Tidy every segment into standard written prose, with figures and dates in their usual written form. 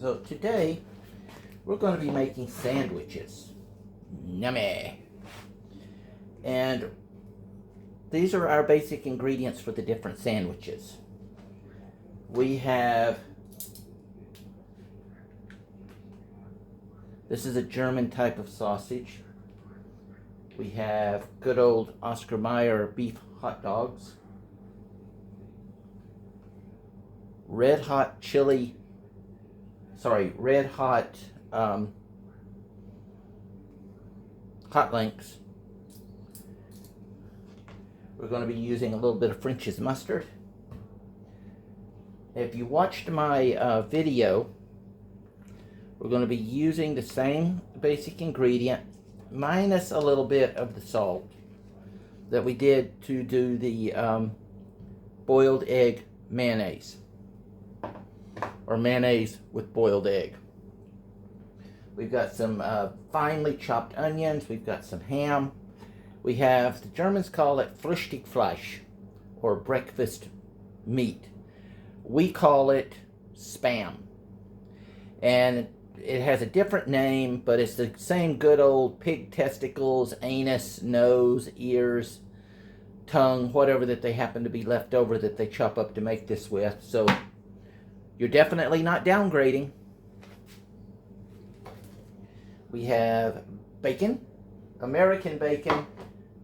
So today we're going to be making sandwiches. Yummy. And these are our basic ingredients for the different sandwiches. We have, this is a German type of sausage. We have good old Oscar Mayer beef hot dogs. Red hot hot links. We're going to be using a little bit of French's mustard. If you watched my video, we're going to be using the same basic ingredient minus a little bit of the salt that we did to do the boiled egg mayonnaise, or mayonnaise with boiled egg. We've got some finely chopped onions. We've got some ham. We have, the Germans call it Frühstücksfleisch, or breakfast meat. We call it Spam. And it has a different name, but it's the same good old pig testicles, anus, nose, ears, tongue, whatever that they happen to be left over that they chop up to make this with. So you're definitely not downgrading. We have bacon, American bacon,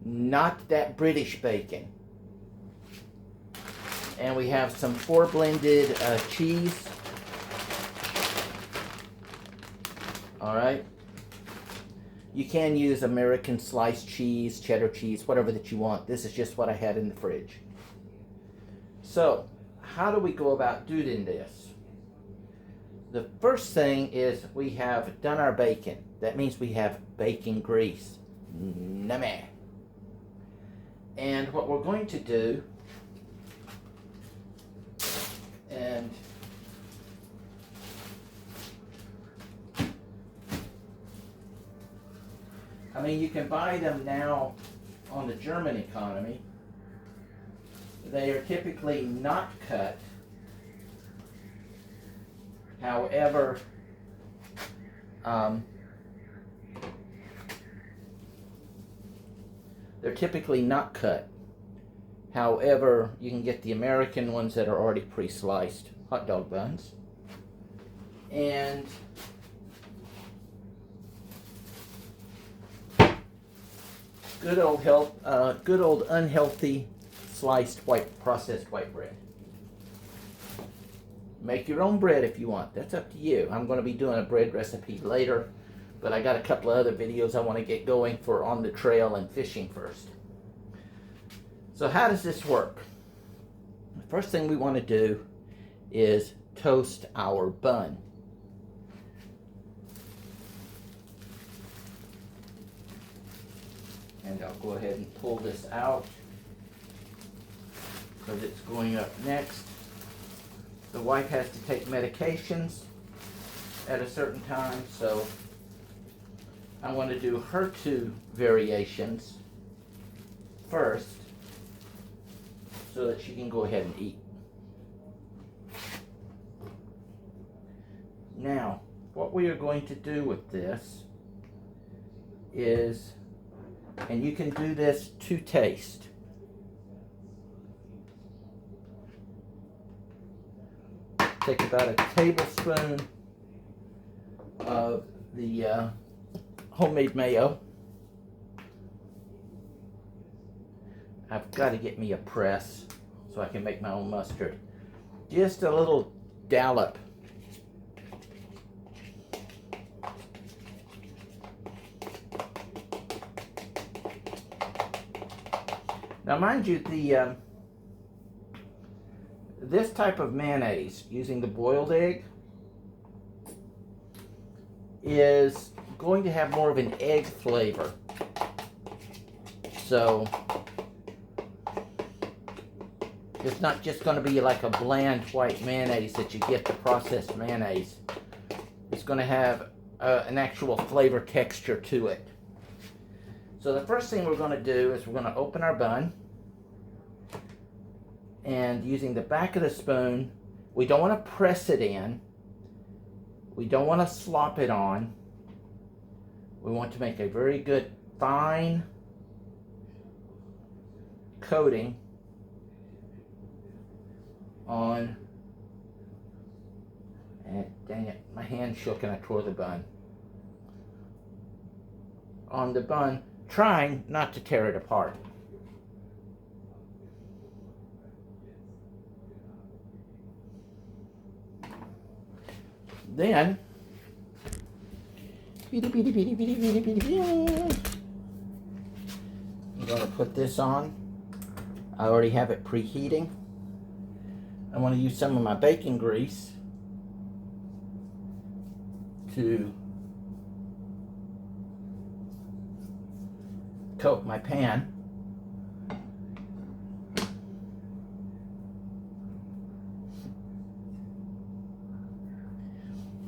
not that British bacon. And we have some blended cheese. All right. You can use American sliced cheese, cheddar cheese, whatever that you want. This is just what I had in the fridge. So, how do we go about doing this? The first thing is we have done our bacon. That means we have bacon grease. Nummy. And what we're going to do, and I mean, you can buy them now on the German economy. They are typically not cut. However, they're typically not cut. However, you can get the American ones that are already pre-sliced hot dog buns. And good old unhealthy sliced processed white bread. Make your own bread if you want. That's up to you. I'm going to be doing a bread recipe later, but I got a couple of other videos I want to get going for on the trail and fishing first. So how does this work? The first thing we want to do is toast our bun. And I'll go ahead and pull this out because it's going up next. The wife has to take medications at a certain time, so I want to do her two variations first so that she can go ahead and eat. Now, what we are going to do with this is, and you can do this to taste. Take about a tablespoon of the homemade mayo. I've got to get me a press so I can make my own mustard. Just a little dollop. Now, mind you, this type of mayonnaise, using the boiled egg, is going to have more of an egg flavor. So, it's not just going to be like a bland white mayonnaise that you get the processed mayonnaise. It's going to have an actual flavor texture to it. So the first thing we're going to do is we're going to open our bun, and using the back of the spoon, we don't want to press it in. We don't want to slop it on. We want to make a very good fine coating on, and dang it, my hand shook and I tore the bun. On the bun, trying not to tear it apart. Then, I'm going to put this on. I already have it preheating. I want to use some of my bacon grease to coat my pan.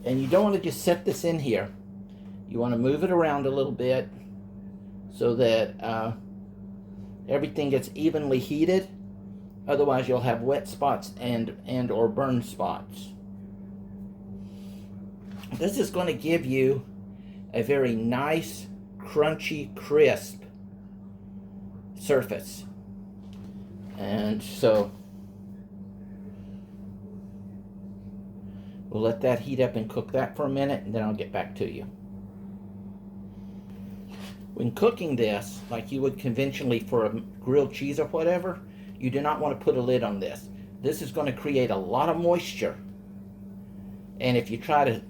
And you don't want to just set this in here. You want to move it around a little bit so that everything gets evenly heated. Otherwise you'll have wet spots and or burn spots. This is going to give you a very nice, crunchy, crisp surface. And so we'll let that heat up and cook that for a minute, and then I'll get back to you. When cooking this, like you would conventionally for a grilled cheese or whatever, you do not want to put a lid on this. This is going to create a lot of moisture. And if you try to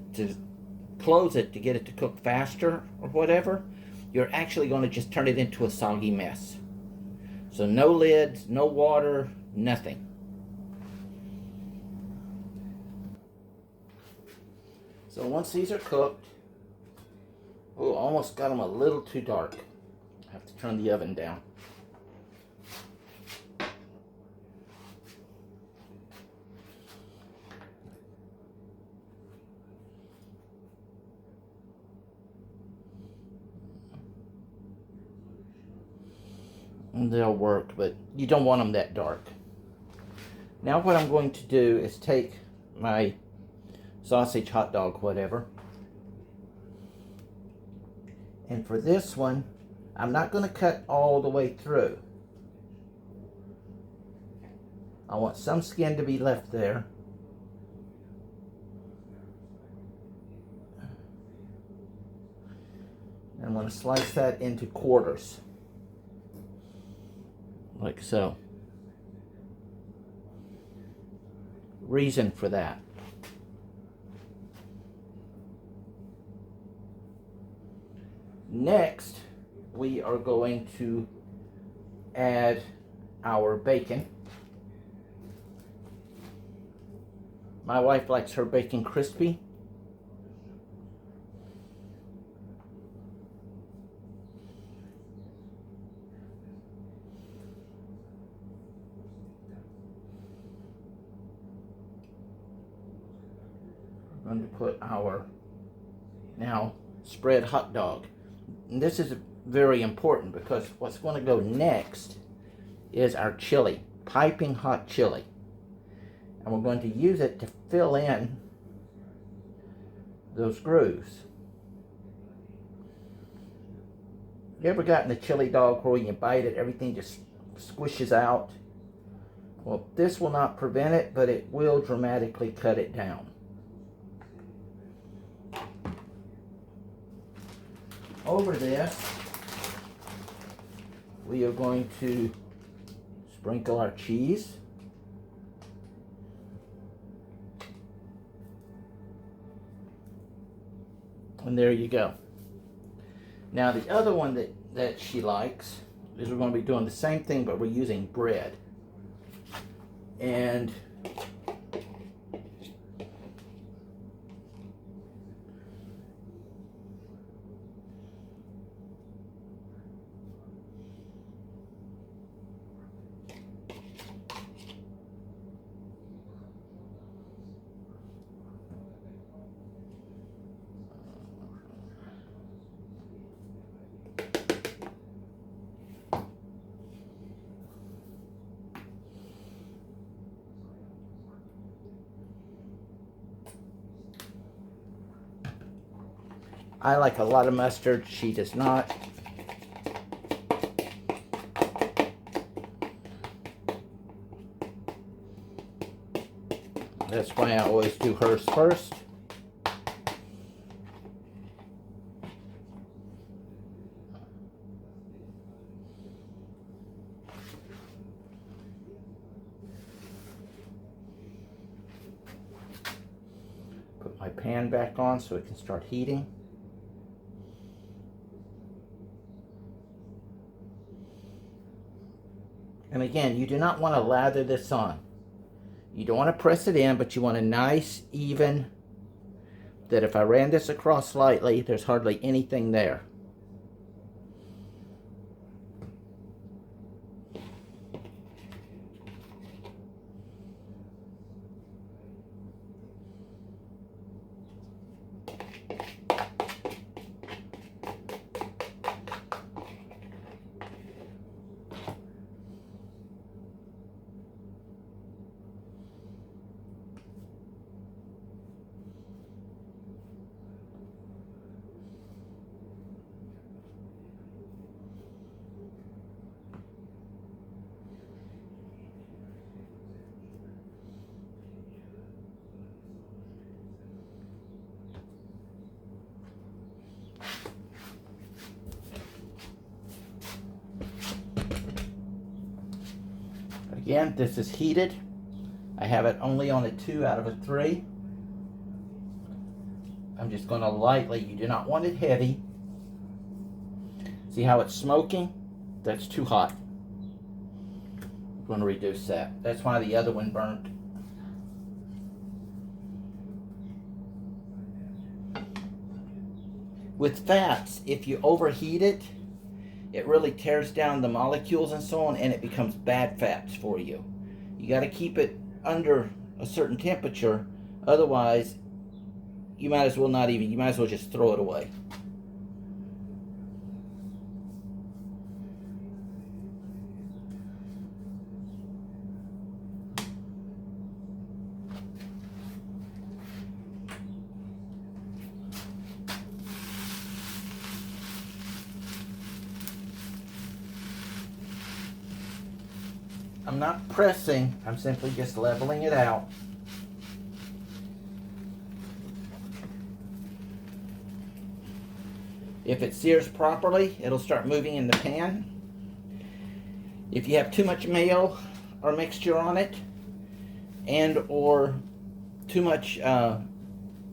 close it to get it to cook faster or whatever, you're actually going to just turn it into a soggy mess. So no lids, no water, nothing. So once these are cooked, oh, almost got them a little too dark. I have to turn the oven down. And they'll work, but you don't want them that dark. Now what I'm going to do is take my sausage, hot dog, whatever. And for this one, I'm not going to cut all the way through. I want some skin to be left there. And I'm going to slice that into quarters. Like so. Reason for that. Next, we are going to add our bacon. My wife likes her bacon crispy. We're going to put our now spread hot dog. And this is very important because what's going to go next is our chili, piping hot chili. And we're going to use it to fill in those grooves. You ever gotten a chili dog where when you bite it, everything just squishes out? Well, this will not prevent it, but it will dramatically cut it down. Over this, we are going to sprinkle our cheese. And there you go. Now the other one that she likes is we're going to be doing the same thing, but we're using bread. And I like a lot of mustard. She does not. That's why I always do hers first. Put my pan back on so it can start heating. And again, you do not want to lather this on. You don't want to press it in, but you want a nice, even, that if I ran this across slightly, there's hardly anything there. Again, this is heated. I have it only on a 2 out of a 3. I'm just going to lightly, you do not want it heavy. See how it's smoking? That's too hot. I'm going to reduce that. That's why the other one burnt. With fats, if you overheat it, it really tears down the molecules and so on, and it becomes bad fats for you. You got to keep it under a certain temperature, otherwise you might as well not even, you might as well just throw it away. I'm not pressing, I'm simply just leveling it out. If it sears properly, it'll start moving in the pan. If you have too much mayo or mixture on it, and or too much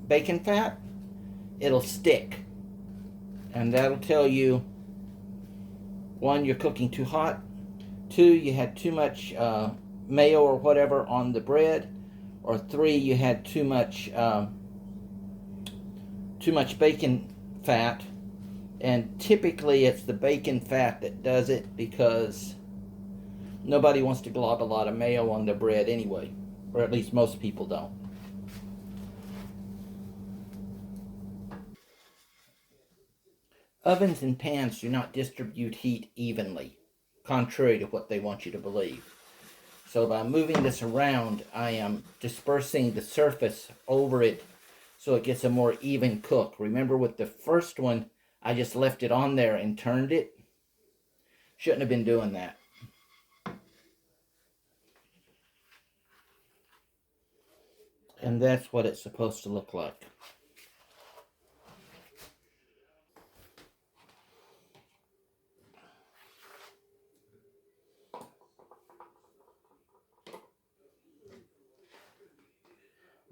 bacon fat, it'll stick. And that'll tell you, 1, you're cooking too hot, 2, you had too much mayo or whatever on the bread, or 3, you had too much bacon fat. And typically it's the bacon fat that does it, because nobody wants to glob a lot of mayo on their bread anyway, or at least most people don't. Ovens and pans do not distribute heat evenly, contrary to what they want you to believe. So by moving this around, I am dispersing the surface over it so it gets a more even cook. Remember with the first one, I just left it on there and turned it. Shouldn't have been doing that. And that's what it's supposed to look like.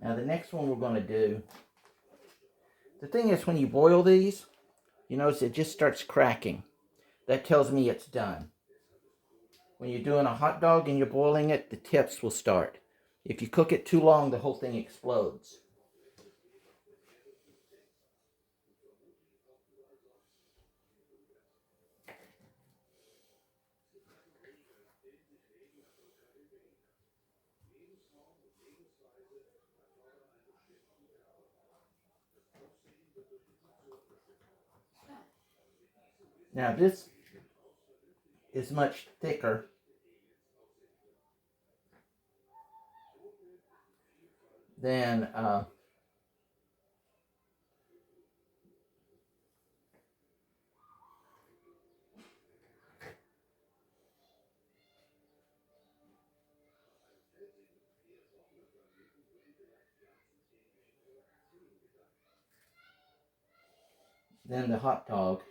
Now the next one we're going to do, the thing is when you boil these, you notice it just starts cracking. That tells me it's done. When you're doing a hot dog and you're boiling it, the tips will start. If you cook it too long, the whole thing explodes. Now this is much thicker than than the hot dog.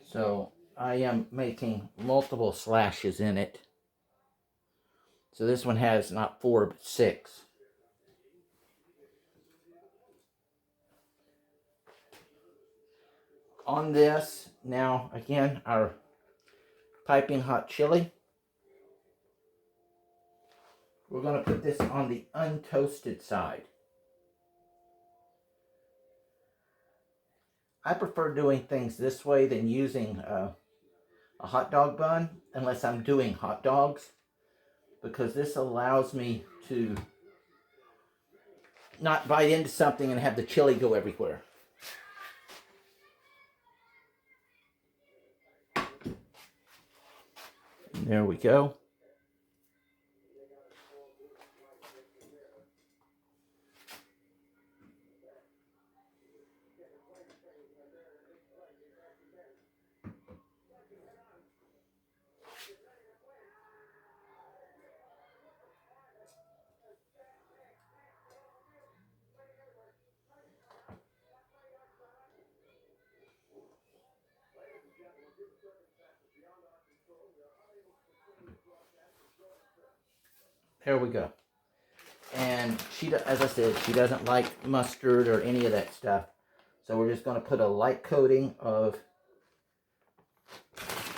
So I am making multiple slashes in it. So this one has not 4 but 6. On this, now again, our piping hot chili. We're going to put this on the untoasted side. I prefer doing things this way than using a hot dog bun, unless I'm doing hot dogs, because this allows me to not bite into something and have the chili go everywhere. There we go. There we go. And she, as I said, she doesn't like mustard or any of that stuff. So we're just going to put a light coating of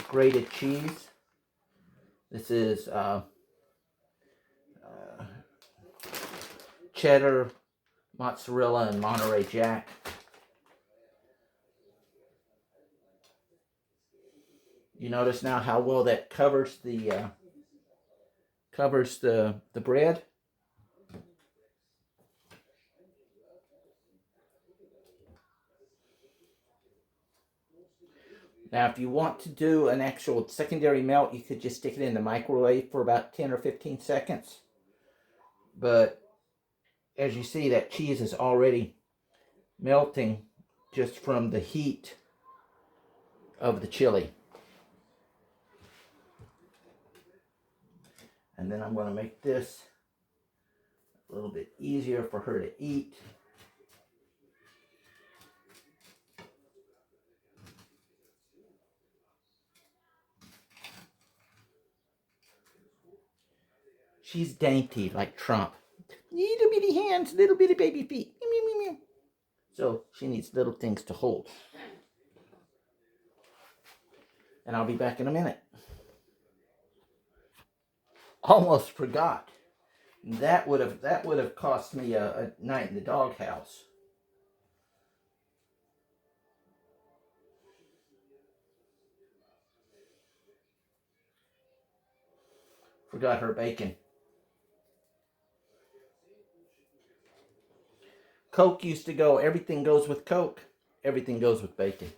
grated cheese. This is cheddar, mozzarella, and Monterey Jack. You notice now how well that covers the bread. Now, if you want to do an actual secondary melt, you could just stick it in the microwave for about 10 or 15 seconds. But as you see, that cheese is already melting just from the heat of the chili. And then I'm going to make this a little bit easier for her to eat. She's dainty like Trump. Little bitty hands, little bitty baby feet. So she needs little things to hold. And I'll be back in a minute. Almost forgot. That would have cost me a night in the doghouse. Forgot her bacon. Coke used to go, everything goes with Coke, everything goes with bacon.